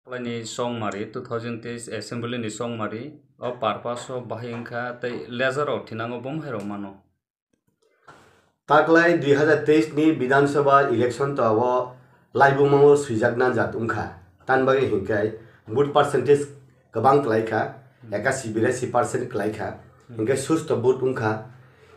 Kalani songmari 2023 assembly ni songmari o purpose o bahingkha tei leisure o thinango bomhairo mano. Taklai 2023 ni Bidhansabha election to abo laibumango sujakna jatungkha tanbagi hingkai vote percentage kabang klaikha 81-82% klaikha hingkai susto vote ungkha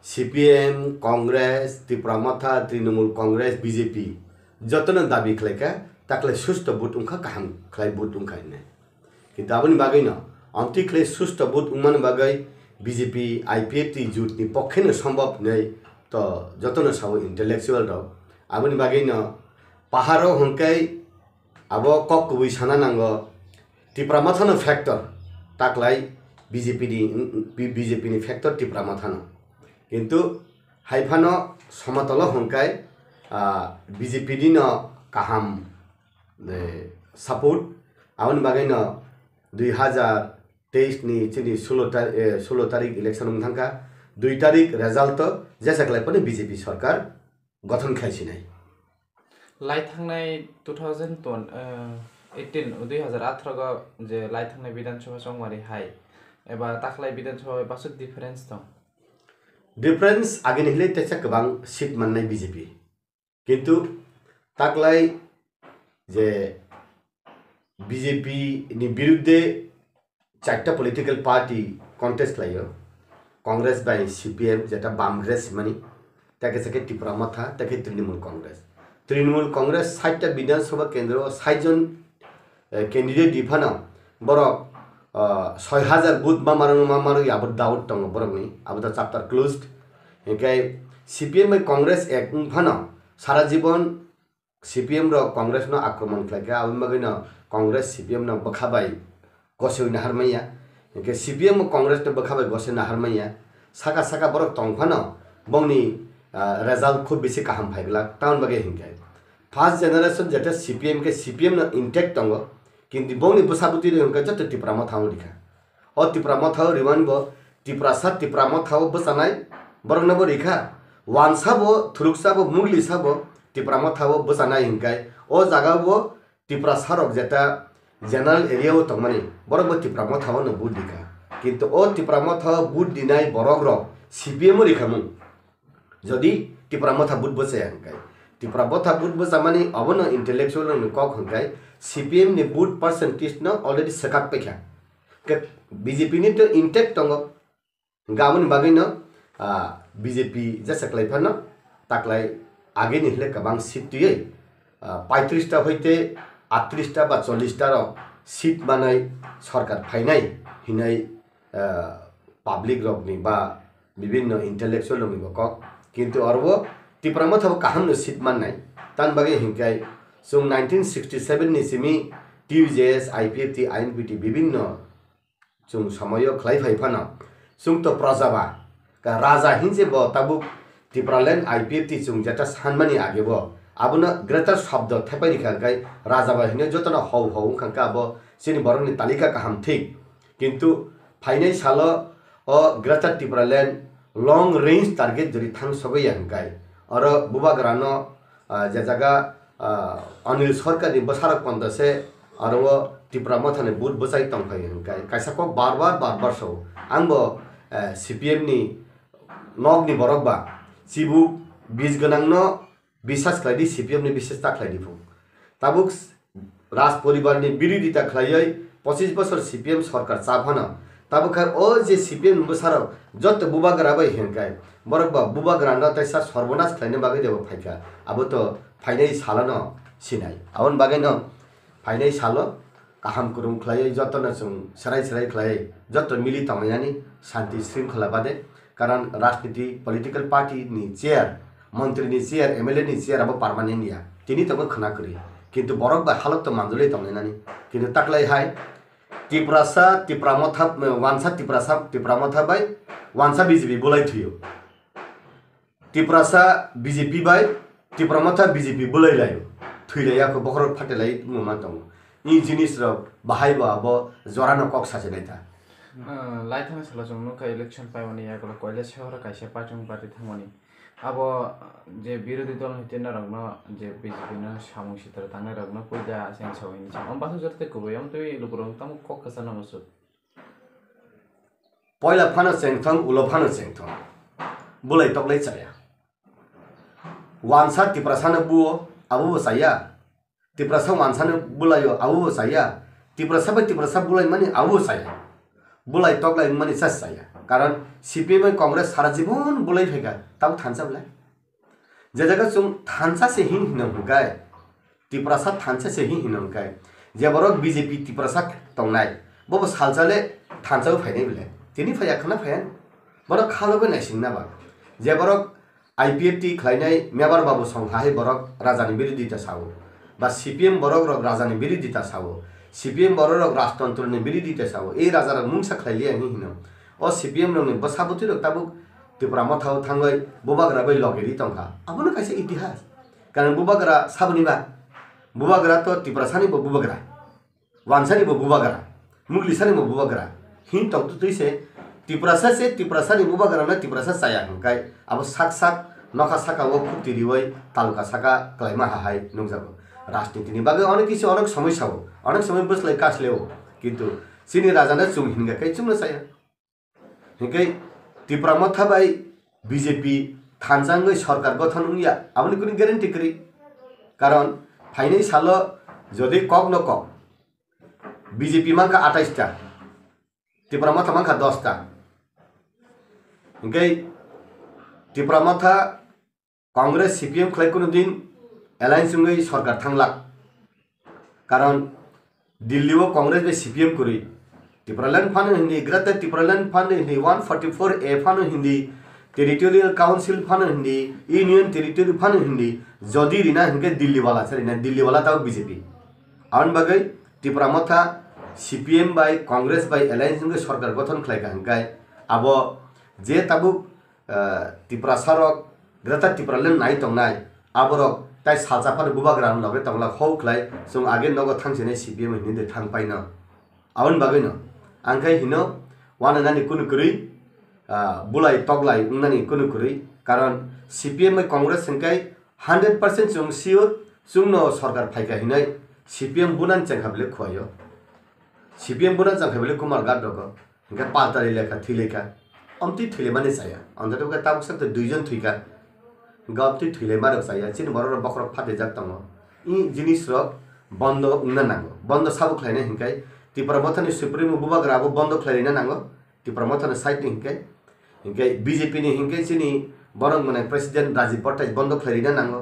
CPM Congress Tipramotha Trinamool Congress BJP jotona dabi klaikha taklai susto vote ungkha kaham khlai vote ungkha ne kintu aboni bagai no anti khlai susto vote ungman bagai BJP IPFT jut ni pokkhe no sombhob nei to jotono sabo intellectual ro aboni bagai no paharo hongkai abo kok kubui sana nango Tipramotha no factor taklai BJP ni factor Tipramotha no kintu haifano somatolo hongkai BJP ni no kaham support aboni bagai no 2023 ni chini 16 tarik election ungthangka 2 tarik result to jesaklai pani BJP sarkar গঠন খাইছি নাই লাইথাংনাই 2018 গ যে লাইথাংনাই বিধানসভা সংমারি high এবা তাখলাই বিধানসভা বাসুক difference দं difference আগে নিলে তেসা গোबां সিট মাননাই বিজেপি কিন্তু তাকলাই যে বিজেপি नि বিরুদ্ধে চারটা পলিটিক্যাল পার্টি কন্টেস্ট লাইও কংগ্রেস বাই সিপিএম যেটা বামগ্রেস মানি তাকে থেকে টিপ্রামথা তাকে তৃণমূল কংগ্রেস 60টা বিধানসভা কেন্দ্র 60 জন ক্যান্ডিডেট দিফানো বরক 6000 বুথ মামারো আবদ দাউট দं বরকনি আবদ চ্যাপ্টার ক্লোজড একাই সিপিএম বাই কংগ্রেস এক ফানো সারা জীবন সিপিএম র কংগ্রেস ন আক্রমণ খাইকা আবমগৈ ন কংগ্রেস সিপিএম ন বখাবাই গসৈ নাহারমাইয়া একে সিপিএম কংগ্রেস ন বখাবাই গসৈ নাহারমাইয়া সাকা বরক তংফানো বংনি result খুব বেশি কাহাম ফাইগলা টাউন বাগে হিংকাই ফার্স্ট জেনারেশন যেটা সিপিএম ন ইনটেক্ট দं কিন্তু বংনি বসাবুতি হিংকা যত টিপ্রামথাও লিখা ও টিপ্রামথাও রিমানব টিপ্রামথাও বসানাই বরংনব রেখা ওয়ানসাবো থুরুকসাবো মুগলিসাবো টিপ্রামথাও বসানাই হিংকাই ও জাগাবো টিপ্রাসারক যেটা জেনারেল এরিয়াও তংমানি বরংব টিপ্রামথাও ন বুট লিখা কিন্তু ও টিপ্রামথাও বুট দিনাই বরগরক সিপিএম রেখামু যদি টিপ্রামথা বুট বসে হংকাই টিপ্রামথা বুট বসা মানে অবন ইন্টেলেকচুয়াল ন কক হংকাই সিপিএম नि বুট পার্সেন্টেজ ন অলরেডি সেকাপ পেখা বিজেপি नि তো ইনটেক্ট দं গামন বাগৈ ন বিজেপি যেসাকলাই ফান তাকলাই আগে নিলে গোबां সিট তুই 35টা হইতে 38টা বা 40টা র সিট মানাই সরকার ফাইনাই হিনাই পাবলিক রকনি বা বিভিন্ন ইন্টেলেকচুয়াল রকনি কক কিন্তু অরব টিপ্রামথাও কাহাম সিট মাননাই তান বাগে হিংকাই जों 1967 नि सिमी টিউজেএস আইপিএফটি আইএনপিটি বিভিন্ন जों সময়ও খ্লাইফাই ফানো जों তো প্রজাবা রাজা হিনজে ব তাবু টিপ্রালেন আইপিএফটি जों যেটা সানমানি আগে ব আবনা গ্রেটার শব্দ থেপাই রিখালকাই রাজাবা হিনে যতনা হও খাঙ্কা ব সিনি বরংনি তালিকা কাহাম ঠিক কিন্তু ফাইনাই সালো ও গ্রেটার টিপ্রালেন লং রেঞ্জ টার্গেট যদি থাং সবাই হংকাই আর বুবাগ্রানো যে জায়গা अनिल सरकार नि बसारक पंदसे और वो टिप्रामथा ने बुट बसाई तंफाई हंकाय कायसाको बार सौ आंबो सीपीएम नि नग नि बरकबा सिबु बीज गनां न विश्वास खायदि सीपीएम नि विशेषता खायदि फु ताबुक राज परिवार नि विरोधिता खायै 25 बছর सीपीएम सरकार चाफाना ताबुक ओ जे सीपीएम बसारक जत बुबाग्राबाय हंकाय बरकबा बुबाग्राना तैसा सर्वनाश खायने बागै देबो फाइका अब तो फाइनाइ सालन सिनाय आवन बागै न फाइनाइ सालो काहाम कुरुम ख्लायै जतन जों सराय ख्लायै जत मिली तमायानि शान्ति श्रृंखला बादे कारण राजनीति पॉलिटिकल पार्टी नि चेयर मंत्री नि चेयर एमएलए नि चेयर अब परमानेंट या तिनी तब खना करी किंतु बरक बा हालत तो मानजले तमनानि किंतु ताकलाई हाय टिप्रामथा वानसा टिप्रामथा बाय वानसा बीजेपी बोलाय थुयो टिप्रासा बीजेपी बाय टिप्रामथा बीजेपी बोलायलायो थुइलायाको बखर फाटेलाय मुमान दं इ जिनिस र बाहायबा अब जरानो कक सासे नायता लाइथां सला जों नुका इलेक्शन पाइवनि यागला कयला शहर कायसे party थांमनि abo je birodhi dol hitina rogno je BJP no samung sitar tangne rogno puja seng sawini cham am basu jorte kubo yam tui lukurong tamu kok kasana masuk पहिला फानो चेंगथं उलो फानो चेंगथं बुलाई टकलाई चया वानसा तिप्रसानो बुओ अबुबो saya tiprasa wansano bulayo abubo saya tiprasa bulai mani abubo saya bulai toklai mani sas saya karon CPM Congress सारा जीवन बुलाई फेगा तब थानसा बुलाई जे जगह सुम थानसा से ही हिनम गाय तिप्रसा थानसा से ही हिनम गाय जे बरक BJP तिप्रसा तंगनाय बबो सालजाले थानसा फायनाय बिले तिनी फाया खना फायान बरक खालोबो नायसिंना बा जे बरक IPFT खलायनाय मेबार बाबु संहाय बरक राजानि बिरोधिता सावो बा CPM बरक रक राजानि बिरोधिता सावो CPM बरक रक राजतंत्रनि बिरोधिता सावो ए राजारा मुंसा खलायलिया नि हिनम ओ CPM रंनि बसाबुति रक ताबु तिप्रा मथाव थांगै बुबाग्रा बै लगेरि तंखा आबुनो कायसे इतिहास कारण बुबाग्रा साबनिबा बुबाग्रा तो तिप्रासानि बो बुबाग्रा वानसानि बो बुबाग्रा मुगलिसानि बो बुबाग्रा हिन तंतु तैसे तिप्रासानि बुबाग्रा न तिप्रासा साया हंकाय अब साक नखा साका वो खुतिरिवै तालुका साका क्लाइमा हाहाय नंजाबो राजनीतिनि बागै अनेक किछु अनेक समस्या हो अनेक समय बसलाय कासलेव किन्तु सिनि राजाना चुम हिनगाकै चुमनो साया हिंकै तिप्रा मथाबाई BJP थानजांगै सरकार गठन उया आबनि कुनि ग्यारेन्टी करी कारण फाइनै साल जदि कक न कक BJP मानका 28 टा तिप्रा मथा मानका 10 टा हिंकै तिप्रा मथा कांग्रेस CPM खलाय कुनु दिन एलायन्स उंगै सरकार थांला कारण दिल्लीव कांग्रेस बे CPM करी तिप्रालैंड फानो हिंदी ग्रेटर तिप्रालैंड फानो हिंदी 144A फानो हिंदी टेरिटोरियल काउंसिल फानो हिंदी यूनियन टेरिटोरी फानो हिंदी जदि रिना हिंगे दिल्ली वाला छ रिना दिल्ली वाला ताव BJP आउन बगै तिप्रा मथा CPM बाय कांग्रेस बाय एलायन्स उंगै सरकार गठन खलायका हंगाय आबो जे ताबु तिप्रा सारक ग्रेटर तिप्रालैंड नाय तंगनाय आबरक ताय सालजाफार बुबाग्रा लगे तंगला हौ खलाय जों आगे नगो थांसेने CPM हिंदी थां पाइना आउन बगै न आंखाय हिनो वानानानि कुनु कुरै बुलाय तगलाय उंनानि कुनु कुरै कारण CPM कांग्रेस हिंकाय 100% जों सियर जोंनो सरकार फायका हिनाय CPM बुनान चेंखाबले खुवायो CPM बुनान चेंखाबले कुमार गादरको हिंका पालतारि लेखा थिलेखा अमति थिले माने जाया अन्धटोका ताबुक त दुइजन थुइका गप्ति थिले मारक जाया चिन बरर बखर फाटे जाक तंग इ जिनिस र बन्द उंना नांगो बन्द साबु खलायने हिंकाय तिप्रा मथानि सुप्रिमो बुबाग्राबो बन्द खलायना नांगो तिप्रा मथानि साइड हिंकाय BJP नि हिंकाय चिनि बरं मने प्रेसिडेंट राजीव भट्टाचार्य बन्द खलायना नांगो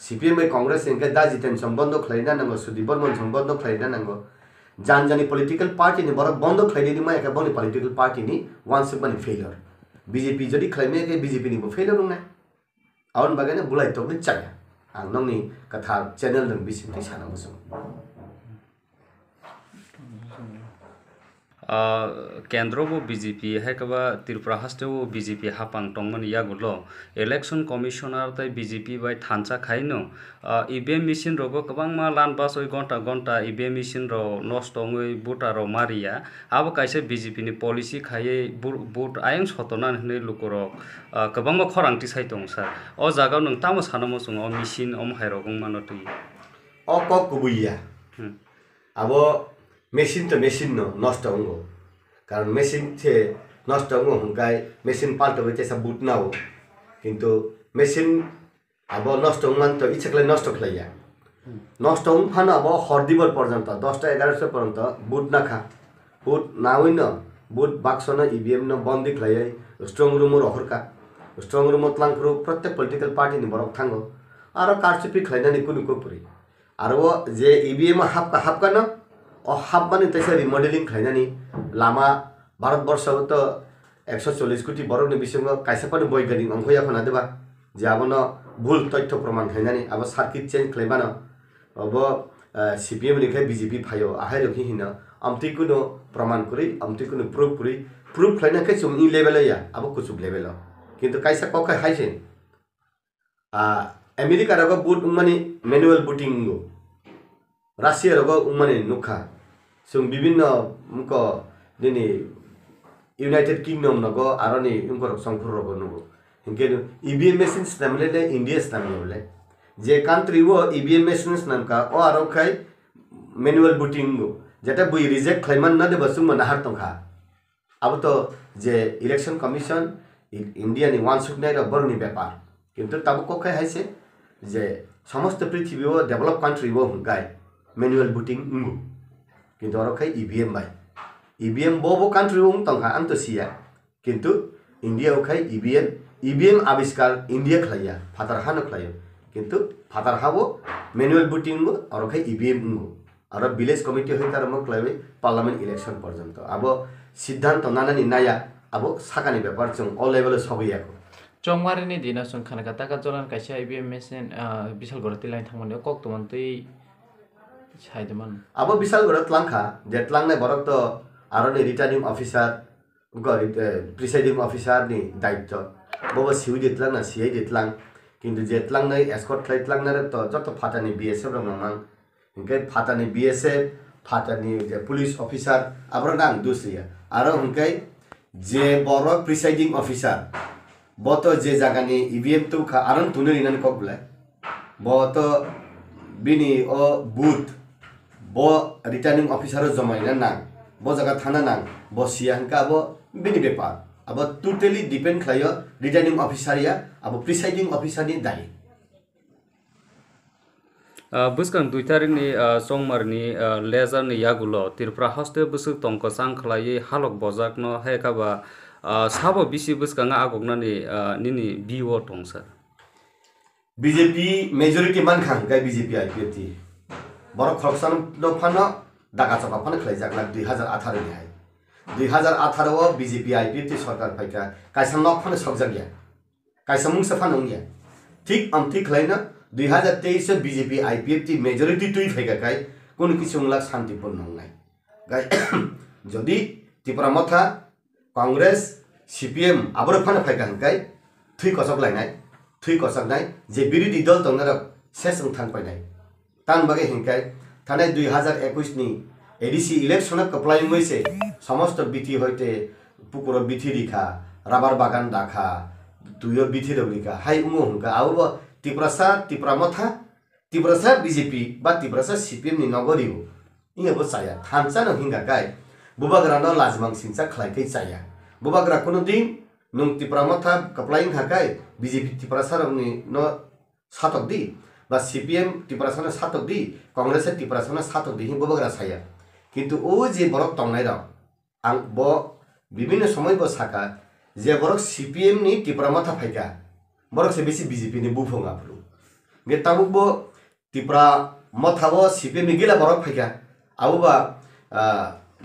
CPM कांग्रेस हिंकाय दाजि टेंसन बन्द खलायना नांगो सुदीप बर्मन सं बन्द खलायना नांगो जानी पॉलिटिकल पार्टी नि बरक बन्द खलायनि मा एका बनि पॉलिटिकल पार्टी नि वान्स बनि फेलियर BJP जदि खलायमे के BJP नि बो फेलियर नंगना आउन बागैने बुलाय तगनि चाया आं नंनि कथा चैनल नों बिसिमथि सानांगो केंद्र वो BJP है कबा त्रिपुरा हस्ते वो BJP हापांग टंगमन यागुलो इलेक्शन कमिशनर तै BJP बाय थानसा खाइनो EVM मेशिन रोगो कबां मा लान बास ओइ घंटा EVM मेशिन रो नष्ट ओइ बुटा रो मारिया अब काइसे BJP नि पॉलिसी खाये बुट आयं सतना हने लुकरो कबां मा खरांति साइतों सर ओ जागाव नों तामो सानमो सङ ओ मेशिन ओम हायरोगं मानतै ओ क कुबुया अब मेसिन तो मेसिन नो नष्ट होंगो कारण मेसिन से नष्ट होंगो हंकाय मेसिन पाल्टो बेचे सब बूट ना हो किंतु मेसिन अब नष्ट होंगन तो इच्छकले नष्ट खलाया नष्ट होंग फान अब हरदिबर पर्यंत 10 टा 11 पर्यंत बूट ना खा बूट ना होइन बूट बाक्स न EVM न बन्दी खलाय स्ट्रंग रूम रहरका स्ट्रंग रूम तलांगफ्रु प्रत्येक पॉलिटिकल पार्टी नि बरक थांगो आरो कारचुपि खलायनानि कुनु कोपुरी आरो जे EVM हापका न हाफ माने तैसे रिमॉडलिंग खलायनानि लामा भारतवर्ष तो 140 कोटी बरकनि बिसंग कायसे पनि वैज्ञानिक अंकया खना देबा जे आबन भूल तथ्य प्रमाण खलायनानि अब सर्किट चेंज खलायबान अब CPM निखाय BJP फायो आहाय रखि हिन अमति कुनो प्रमाण करी अमति कुनो प्रूफ खलायनाखै जों इ लेभेल या अब कुछ लेभेल किंतु कायसे कखै हाइसे अमेरिका रगो बुट माने मैनुअल बुटिंग रासिया रगो माने नुखा जों विभिन्न उनको दिनै यूनाइटेड किंगडम नगो आरो नि उनको संखुर रगो नुगो इनके EVM machines namle le India namle je country wo EVM machines nam ka o aro khai manual voting go jeta bui reject khaiman na de basung mana har tongkha अब तो जे election commission India नि वान सुक नाइ र बरनि व्यापार किंतु तब को कहे से जे समस्त पृथ्वी वो डेभलप कंट्री वो गाय मैनुअल वोटिंग इंगु किंतु और कहे EVM बाय EVM बो कंट्री वो तंखा अंत सिया किंतु इंडिया वो कहे EVM आविष्कार इंडिया खलाया फातर हानो खलायो किंतु फातर हा वो मैनुअल वोटिंग और कहे EVM इंगु और विलेज कमिटी होय तार मक लाइबे पार्लियामेंट इलेक्शन पर्यंत अब सिद्धांत नानानि नाया अब साकानि व्यापार जों अल लेभेल सगैयाखौ चंगमारिनि दिना सुन खानका ताका जलान कायसा EVM मेसिन बिशालगढ़ तिलाइन थांमोन कक्तमन तै साइदमान अब बिशालगढ़ तलांखा जेतलांनाय बरक तो आरोनि रिटर्निंग ऑफिसर प्रिसाइडिंग ऑफिसर नि दायित्व बबो सिउ दितलांना सिआइ दितलां किंतु जेतलांनाय एस्कॉर्ट खालायतलांनाय तो जत फाटानि BSF रंनां इनके फाटानि BSF फाटानि पुलिस ऑफिसर आब्रो नां दुसरिया आरो हुनकै जे बर प्रिसाइडिंग ऑफिसर बो तो जे जागानि EVM तो खा आरन तुनो रिनान कबले बो तो बिनि ओ बूथ बो रिटर्निंग ऑफिसर जमाइना नां बो जागा थाना नां बो सियानका बो बिनि व्यापार अब टोटली डिपेंड खायो रिटर्निंग ऑफिसर या अब प्रिसाइडिंग ऑफिसर नि दाय बुस्कां दुइतारिनि चंगमारनि लेजारनि यागुलो त्रिपुरा हस्ते बुसुक तंकसां खलायै हालक बजाकनो हायकाबा साबो बिसि बुस्कांगा आगगनानि निनि बिओ दं सर BJP मेजॉरिटी मानखां गाय BJP IPFT बर खरकसान नो फानो दागा चका फानो खलाय जागला 2018 नि हाय 2018 ओ BJP IPFT सरकार फाइका कायसा नक फानो सकजागिया कायसा मुंसा फानो गया ठीक ठीक खलायना 2023 BJP IPFT मेजॉरिटी तुई फाइका काय कोन किसुंगला शांतिपूर्ण नंगनाय गाय जदि त्रिपुरा मथा कांग्रेस CPM आबर फानो फाइका गाय थुई कसक लायनाय थुई कसकनाय जे विरोधी दल तंगनार सेसं थान पाइनाय तान बगे हिंकाय थानाय 2021 नि ADC इलेक्शन कप्लाई मइसे समस्त बिथि होइते पुकुर बिथि रिखा राबार बागान दाखा दुयो बिथि रौलिका हाय उमो हुनका आउबो त्रिपुरा मथा त्रिपुरा BJP बा त्रिपुरा CPM नि नगरियो इङबो चाया थानचा न हिंगा गाय बुबाग्रा न लाजमां सिंचा खलायकै चाया बुबाग्रा कुनो दिन नों त्रिपुरा मथा कप्लाइं हाकाय BJP त्रिपुरा सारनि न सातक दि बा CPM त्रिपुरा सारनि सातक दि कांग्रेस त्रिपुरा सारनि सातक दि बुबाग्रा चाया किंतु ओ जे बरक तंनाय र आं बो विभिन्न समय बो साका जे बरक CPM नि त्रिपुरा मथा फाइका बरक से बेसी BJP नि बुफंगा फुलु गे ताबुक बो त्रिपुरा मथा बो CPM नि गेला बरक फाइका आबुबा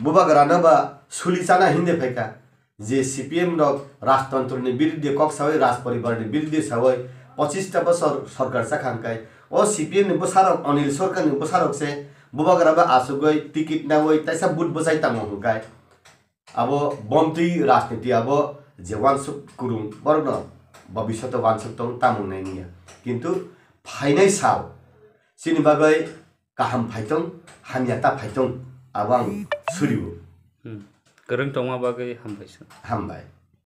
बुबाग्रा न बा सुलिचाना हिंदे फाइका जे CPM र राजतन्त्र नि विरुद्ध कक्सावै राज परिवार नि विरुद्ध सावै 25 टा बছর सरकार साखांकाय ओ CPM नि बसारक अनिल सरकार नि बसारक से बुबाग्रा बा आसुगै टिकट नावै तैसा बुट बसाइ तामहुगाय अब बन्ती राजनीति अब जे वानसुक कुरुं बरन भविष्यत वानसुक तंग तामुंनाय निया किंतु फाइनाय साव सिनि बागै काहाम फाइतं हामियाता फाइतं आबां सुरिउ गोरों तंगा बागै हामबाय हामबाय